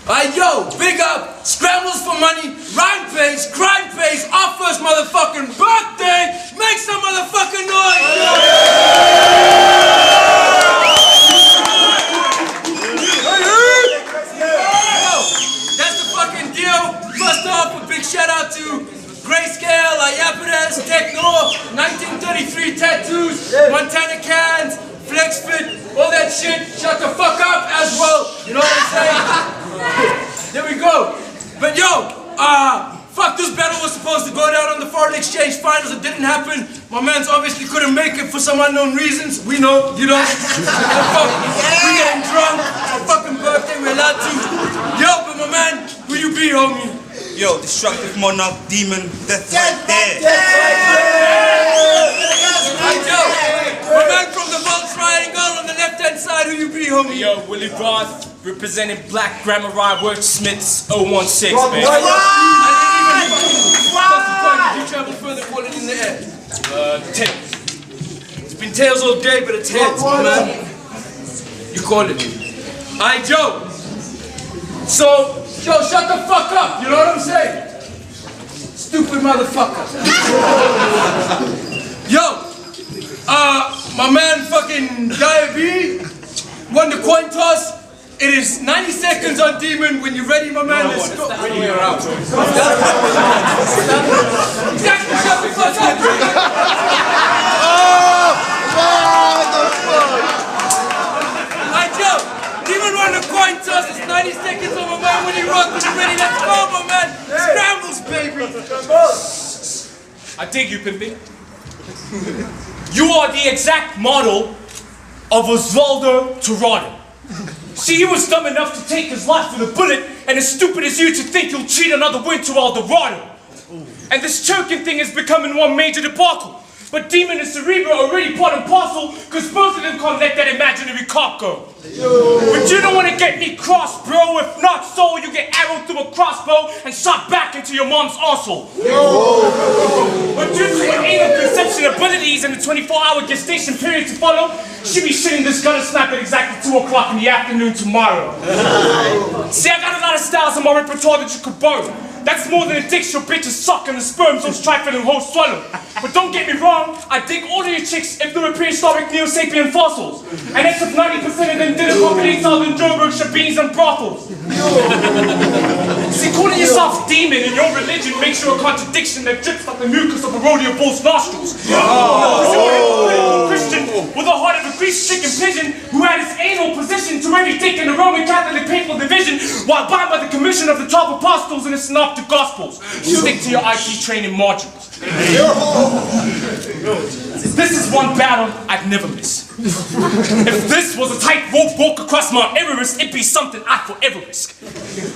Alright, yo, big up, scrambles for money, rhyme pays, crime pays, our first motherfucking birthday. Make some motherfucking noise! Yo, that's the fucking deal. First off, a big shout out to Grayscale, Ayapedes, Techno, 1933 tattoos, Montana cans, Flex Fit, all that shit. Shut the fuck up as well. You know what I'm saying? There we go. But yo, fuck, this battle was supposed to go down on the Foreign Exchange Finals. It didn't happen. My mans obviously couldn't make it for some unknown reasons. We know, you know. We getting drunk. It's our fucking birthday. We're allowed to. Yo, but my man, who you be, homie? Yo, destructive monarch, demon, death right there. Hey, Joe, my man from the Volks Triangle on the left-hand side, who you be, homie? Yo, WROTH, representing Black Grammar Wordsmiths 016, man. Did you travel further, call it in the air? Tails. It's been tails all day, but it's heads, my man. You call it. Alright, Joe. So, Joe, shut the fuck up, you know what I'm saying? Stupid motherfucker. Yo, my man fucking Diaby won the coin toss. It is 90 seconds on Demon. When you're ready, my man, let's go. Exactly, shut the fuck up. Alright, Joe, Demon won the coin toss. It's 90 seconds on my man. When you rock, when you're ready, let's go, my man. Scrambles, baby. I dig you, Pimpin. You are the exact model of Osvaldo Tirado. See, he was dumb enough to take his life with a bullet, and as stupid as you to think you'll cheat another win to Eldorado. And this choking thing is becoming one major debacle. But Demon and Cerebro are already part and parcel, because both of them can't let that imaginary cop go. But you don't want to get me crossed, bro. If not so, you get arrowed through a crossbow and shot back into your mom's arsehole. But due to her anal conception abilities and the 24-hour gestation period to follow, she'll be shitting this gun and snap at exactly 2 o'clock in the afternoon tomorrow. See, I got a lot of styles in my repertoire that you could borrow. That's more than a dick your bitches suck and the sperms those trifling hoes swallow. But don't get me wrong, I dig all of your chicks if they're prehistoric Neo-Sapien fossils. And that's if 90% of them didn't accompany Southern Joburg, Shabins, and brothels. See, calling yourself demon in your religion makes you a contradiction that drips like the mucus of a rodeo bull's nostrils. Because you are a Christian with the heart of a greased chicken pigeon who had his anal position to every dick in the Roman Catholic papal division while bound by the commission of the 12 apostles in the synoptic gospels. Stick to your IT training modules. This is one battle I'd never miss. If this was a tightrope walk across Mount Everest, it'd be something I'd forever risk.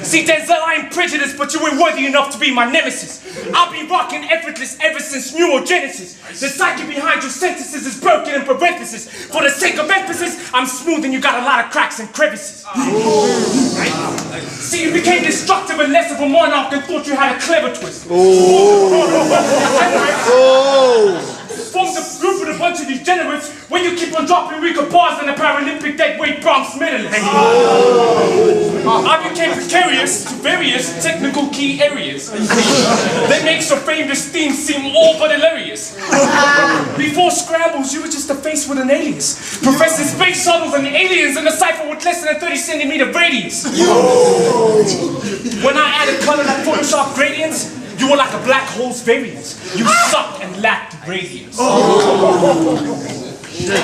See, Denzel, I ain't prejudiced, but you ain't worthy enough to be my nemesis. I've been rocking effortless ever since neurogenesis. The psyche behind your sentences is broken in parentheses. For the sake of emphasis, I'm smooth and you got a lot of cracks and crevices. See, you became destructive and less of a monarch and thought you had a clever twist. Formed a group with a bunch of degenerates when you keep on dropping weaker bars than a Paralympic deadweight bronze medalist. I became precarious to various technical key areas. That makes your famous theme seem all but hilarious. Before scrambles, you were just a face with an alias. Professing space shuttles and aliens in a cipher with less than a 30-centimeter radius. When I added color like Photoshop gradients, you were like a black hole's variance. You sucked and lacked radiance.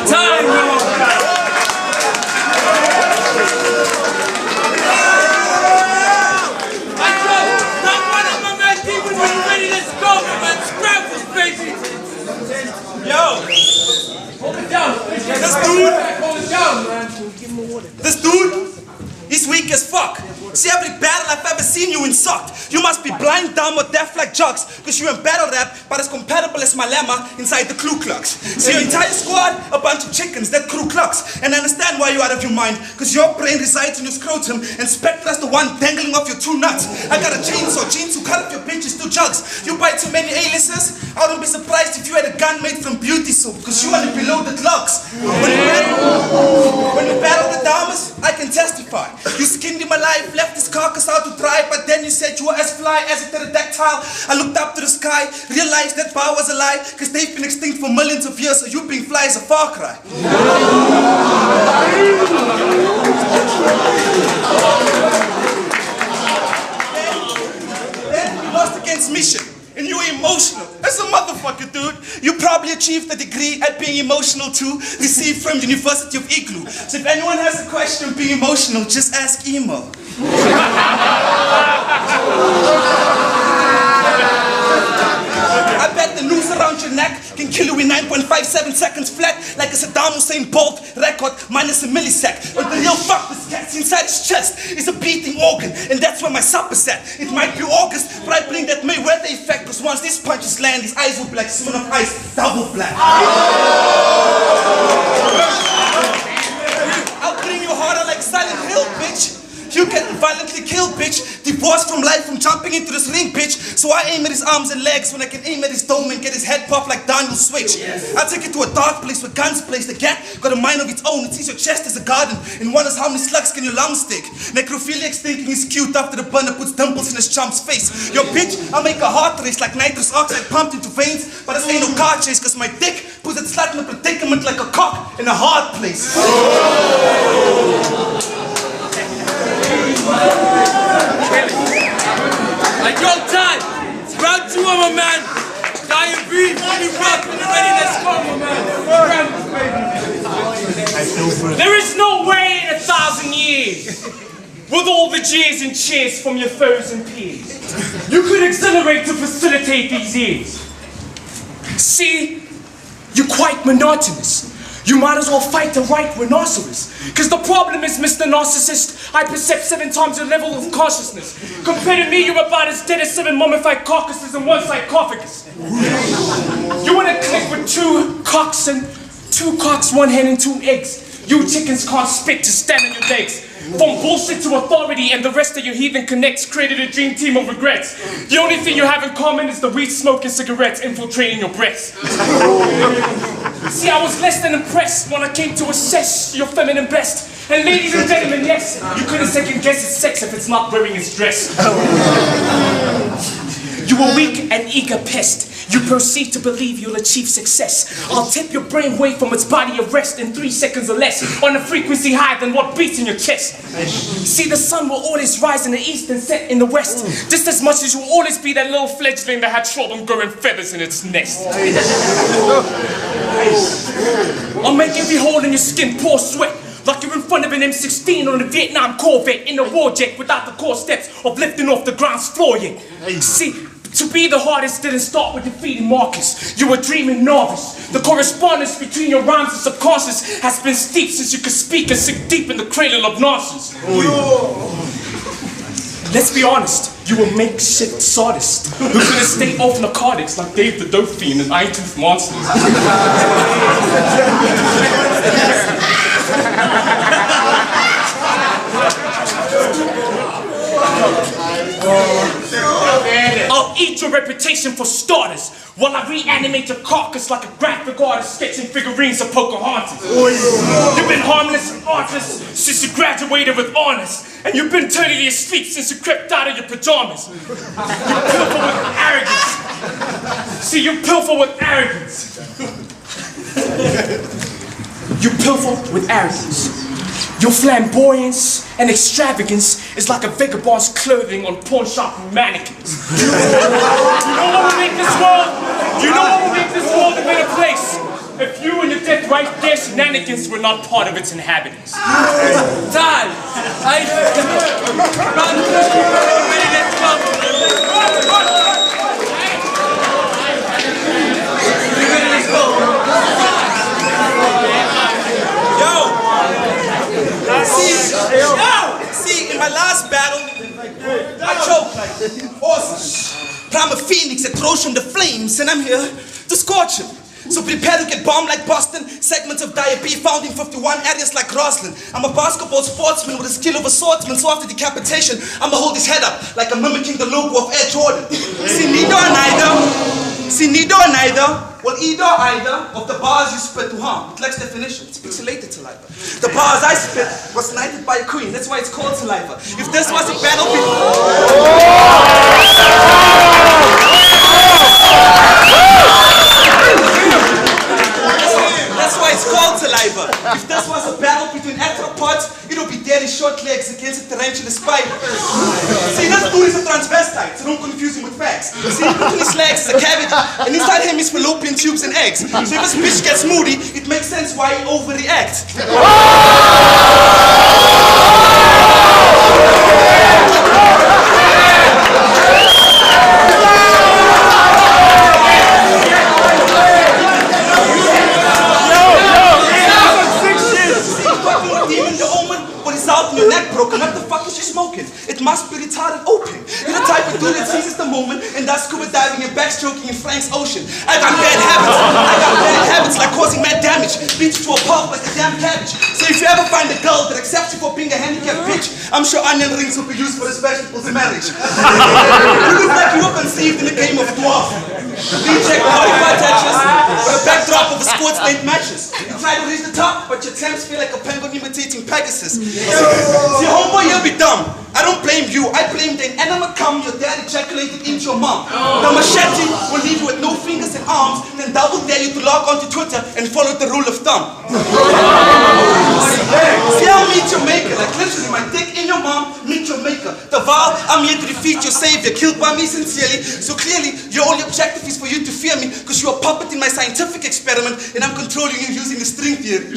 Time, This dude, he's weak as fuck. See, every battle I've ever seen you in sucked. You must be blind, dumb, or deaf like jocks, because you're in battle rap, but as compatible as my llama inside the Ku Klux. See, your entire squad, a bunch of chickens, that Ku Klux. And I understand why you're out of your mind, because your brain resides in your scrotum, and Spectra's the one dangling off your two nuts. I got a chainsaw, jeans who cut up your pinches to jugs. You buy too many A-listers, I wouldn't be surprised if you had a gun made from beauty soap, because you only below the clocks. When you battle the Dharmas, I can testify. You skinned him alive, left his carcass out to dry, but then you said you were as fly as a pterodactyl. I looked up to the sky, realized that bar was a lie, because they've been extinct for millions of years, so you being fly is a far cry. Then you lost against Mission, and you were emotional. That's a motherfucker, dude. You probably achieved a degree at being emotional too, received from University of Igloo. So if anyone has a question on being emotional, just ask Emo. I bet the noose around your neck can kill you in 9.57 seconds flat, like a Saddam Hussein Bolt record minus a millisecond. But the real fuck this cat's inside his chest is a beating organ, and that's where my supper's at. It might be August, but I bring that Mayweather effect, because once these punches land, his eyes will be like Smirnoff Ice, double black. I'll bring you harder like Silent Hill, bitch. You get violently killed, bitch. Divorced from life from jumping into this ring, bitch. So I aim at his arms and legs when I can aim at his dome and get his head popped like Daniel Switch. Yes. I take it to a dark place where guns place. The cat got a mind of its own. It sees your chest as a garden and wonders how many slugs can your lungs take. Necrophiliacs thinking he's cute after the burner puts dimples in his chump's face. Yo, bitch, I make a heart race like nitrous oxide pumped into veins, but this ain't no car chase, cause my dick puts its slut in a predicament like a cock in a hard place. Like yo, time. Round 2 of my man. Dying breed. Really rough and ready. Let's go, my man. There is no way in 1,000 years, with all the jeers and cheers from your foes and peers, you could accelerate to facilitate these years. See, you're quite monotonous. You might as well fight the right rhinoceros. Because the problem is, Mr. Narcissist, I perceive 7 times your level of consciousness. Compared to me, you're about as dead as 7 mummified carcasses in one sarcophagus. You want to click with 2 cocks and 2 cocks, 1 hen and 2 eggs. You chickens can't spit to stand on your legs. From bullshit to authority, and the rest of your heathen connects created a dream team of regrets. The only thing you have in common is the weed smoking cigarettes infiltrating your breasts. See, I was less than impressed when I came to assess your feminine best. And ladies and gentlemen, yes, you couldn't second guess its sex if it's not wearing its dress. You a weak and eager pest. You proceed to believe you'll achieve success. I'll tip your brain away from its body of rest in 3 seconds or less, on a frequency higher than what beats in your chest. See, the sun will always rise in the east and set in the west, just as much as you'll always be that little fledgling that had trouble growing feathers in its nest. I'll make every hole in your skin pour sweat, like you're in front of an M16 on a Vietnam Corvette in a war jet without the core steps of lifting off the ground's floor yet. See, to be the hardest didn't start with defeating Marcus. You were dreaming novice. The correspondence between your rhymes and subconscious has been steep since you could speak and sink deep in the cradle of nonsense. Let's be honest, you were makeshift sawdust who couldn't stay off narcotics like Dave the Dope Fiend and Eye-Tooth Monsters. I'll eat your reputation for starters while I reanimate your carcass like a graphic artist sketching figurines of Pocahontas. You've been harmless and artless since you graduated with honors, and you've been totally asleep since you crept out of your pajamas. You pilfer with arrogance. See, you pilfer with arrogance. You pilfer with arrogance. Your flamboyance and extravagance is like a vagabond's clothing on pawn shop mannequins. You know what will make this world? You know what will make this world a better place? If you and your death right there shenanigans were not part of its inhabitants. Time! See, in my last battle, I choke like awesome. But I'm a phoenix that throws from the flames, and I'm here to scorch him. So prepare to get bombed like Boston. Segments of diabetes found in 51 areas like Roslyn. I'm a basketball sportsman with a skill of a swordsman. So after decapitation, I'ma hold his head up like I'm mimicking the logo of Air Jordan. See, neither or neither. Well, either of the bars you spit to harm. It lacks definition. It's pixelated saliva. The bars I spit was knighted by a queen. That's why it's called saliva. If this was a battlefield... That's why it's called saliva. If this was a battle between arthropods, it would be dead in short legs against a tarantula spider. See, this dude is a transvestite, so don't confuse him with facts. See, between his legs is a cavity, and inside him is fallopian tubes and eggs. So if this bitch gets moody, it makes sense why he overreacts. Your neck broken, what the fuck is she smoking? It must be retarded opium. You're the type of dude that seizes the moment and does scuba diving and backstroking in Frank's ocean. I got bad habits like causing mad damage. Beat you to a pulp like a damn cabbage. So if you ever find a girl that accepts you for being a handicapped bitch, I'm sure onion rings will be used for his vegetables in marriage. You look like you were conceived in a game of dwarf. D-check 45 touches with a backdrop of a squirt-stained mattress. You try to reach the top, but your attempts feel like a penguin imitating Pegasus. See, homeboy, you'll be dumb. I don't blame you. I blame the inanimate cum your dad ejaculated into your mom. The machete will leave you with no fingers and arms, then double dare you to log onto Twitter and follow the rule of thumb. See, I'll meet your maker. Like literally, my dick in your mom, meet your maker. The vow, I'm here to defeat your savior, killed by me sincerely. So clearly, your only objective is for you to fear me, because you're a puppet in my scientific experiment, and I'm controlling you using the string theory.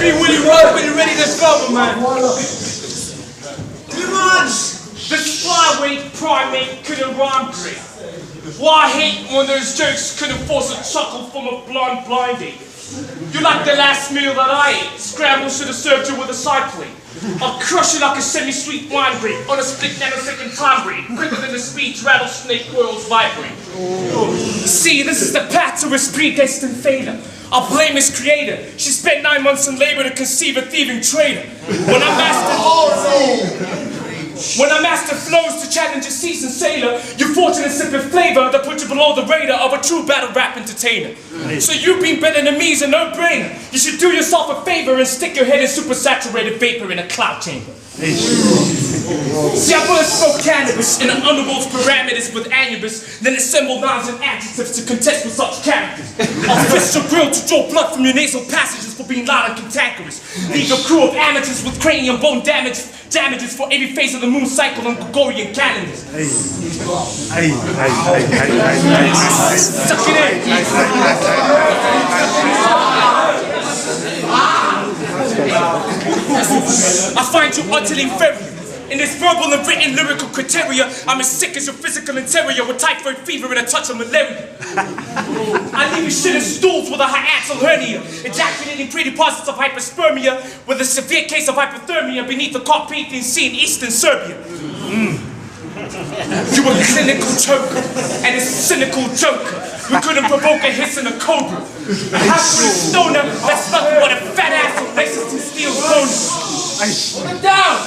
WILY rock when you're ready to go, man. Come on! This flyweight primate couldn't rhyme great. Why I hate when those jokes couldn't force a chuckle from a blonde blindie. You like the last meal that I ate. Scramble should have served you with a side plate. I'll crush it like a semi-sweet wine grape on a split nanosecond time rate, quicker than the speech rattlesnake coils vibrate. See, this is the path to his predestined failure. I'll blame his creator. She spent 9 months in labor to conceive a thieving traitor. When I master flows to challenge a seasoned sailor, your fortunate sipping flavor that puts you below the radar of a true battle rap entertainer. So you being better than me is a no-brainer. You should do yourself a favor and stick your head in supersaturated vapor in a cloud chamber. See, I bullet smoke cannabis in the underworld's parameters with anubis, then assemble nouns and adjectives to contest with such characters. I'll fist your grill to draw blood from your nasal passages for being loud and cantankerous. Leave your crew of amateurs with cranium bone damages for every phase of the moon cycle on Gregorian calendars. Suck it in. I find you utterly inferior. In this verbal and written lyrical criteria, I'm as sick as your physical interior with typhoid fever and a touch of malaria. I leave you shit in stools with a hiatal hernia, ejaculating pre-deposits of hyperspermia with a severe case of hypothermia beneath the Carpathian Sea in eastern Serbia. You were a clinical choker and a cynical joker. We couldn't provoke a hiss in a cobra. A half-witted stoner that's nothing but a fat ass of racist and steel boners. Put him down!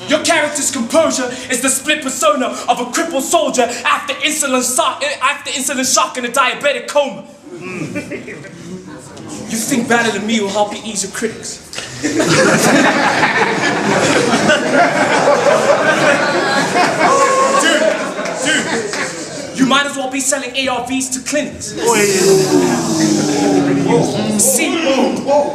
Your character's composure is the split persona of a crippled soldier after insulin shock in a diabetic coma. You think better than me will help you ease your critics. Dude, you might as well be selling ARVs to clinics. See,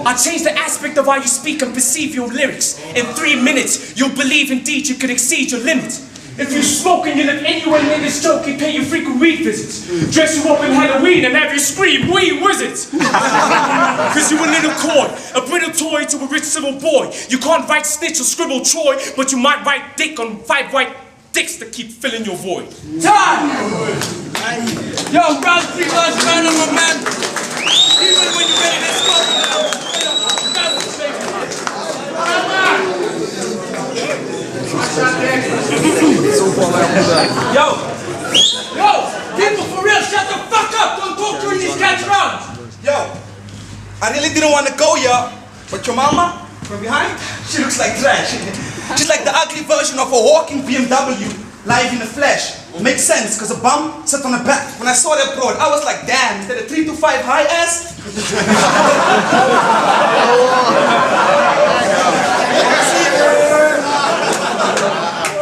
I changed the aspect of how you speak and perceive your lyrics. In 3 minutes, you'll believe indeed you could exceed your limits. If you smoke and you live anywhere near this joke, you pay you frequent weed visits. Dress you up in Halloween and have you scream, "We wizards!" Cause you a little coy, a brittle toy to a rich civil boy. You can't write snitch or scribble Troy, but you might write dick on 5 white dicks to keep filling your void. Time! Yo, round 3 last round on my man. Even when you're ready, let's go now. Yo, people for real, shut the fuck up. Don't talk during these catch rounds. Yo, I really didn't want to go here, but your mama, from behind, she looks like trash. She's like the ugly version of a walking BMW, live in the flesh. Makes sense, because a bum sat on the back. When I saw that broad, I was like, damn, is that a 3 to 5 high ass?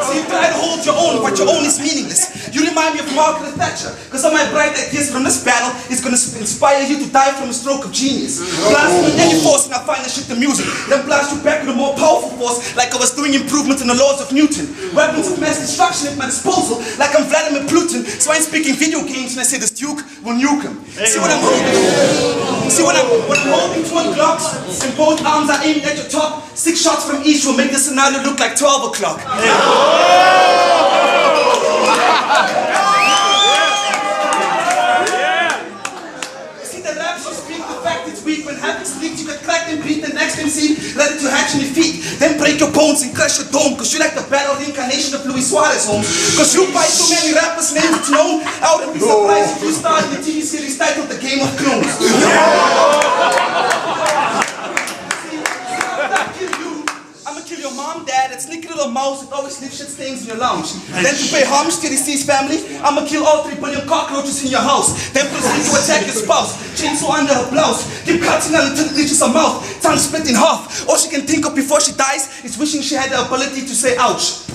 See, try to hold your own, but your own is meaningless. You remind me of Margaret Thatcher, because all my bright ideas from this battle is going to inspire you to die from a stroke of genius. Blast me with any force and I find the shit the music. Then blast you back with a more powerful force, like I was doing improvements in the laws of Newton. Weapons of mass destruction at my disposal, like I'm Vladimir Putin. So I'm speaking video games and I say this Duke will nuke him. See what I'm holding? See when I'm holding 20 Glocks and both arms are aimed at your top, 6 shots from each will make the scenario look like 12 o'clock. See the raps you speak, the fact it's weak. When habits leaked, you get cracked and beat the next MC, ready to hatch in your feet. Then break your bones and crush your dome, cause you like the battle reincarnation of Luis Suarez, Holmes. Cause you fight so many rappers' names it's known, I wouldn't be surprised if you started the TV series titled The Game of Clones. I'ma kill your mom, dad, that sneaky little mouse that always leaves shit stains in your lounge. Then to pay homage to the deceased family, I'ma kill all 3 billion cockroaches in your house. Then proceed to attack your spouse, chainsaw under her blouse, keep cutting her until it reaches her mouth, tongue split in half. All she can think of before she dies is wishing she had the ability to say ouch.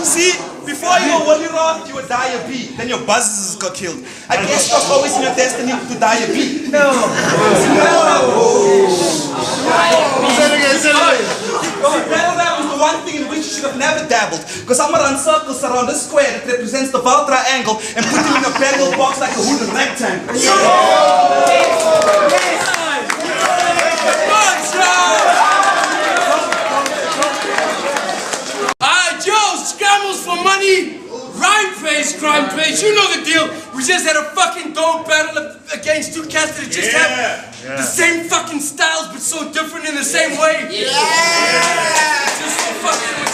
See? Before you were WILY Roth, you would die a bee. Then your buzzers got killed. I guess it was always in your destiny to die a bee. No. Battle rap is the one thing in which you should have never dabbled. Because I'm gonna run circles around this square that represents the Val triangle and put him in a bagel box like a wooden rectangle. Scrambles for money, rhyme face, crime face, you know the deal. We just had a fucking dope battle against 2 cats that just have the same fucking styles but so different in the same way. It was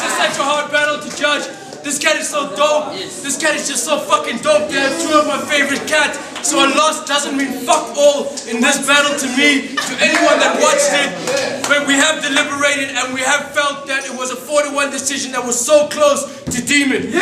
just such a hard battle to judge. This cat is so dope. This cat is just so fucking dope. They have 2 of my favorite cats. So a loss doesn't mean fuck all in this battle to me, to anyone that watched it. But we have deliberated and we have felt that it was a 4-1 decision that was so close to Demon.